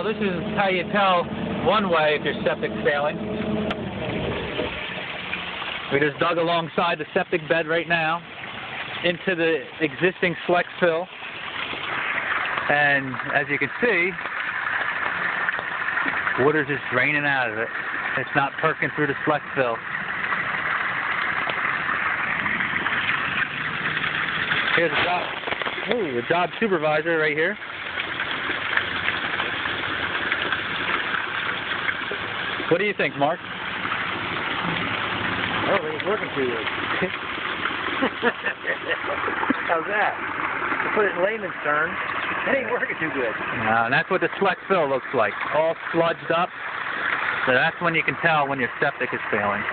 this is how you tell one way if your septic's failing. We just dug alongside the septic bed right now into the existing Flex fill. And as you can see, water's just draining out of it. It's not perking through the Flex fill. Here's the job supervisor right here. What do you think, Mark? I don't think it's working too good. How's that? To put it in layman's terms, it ain't working too good. And that's what the Flex fill looks like, all sludged up. So that's when you can tell when your septic is failing.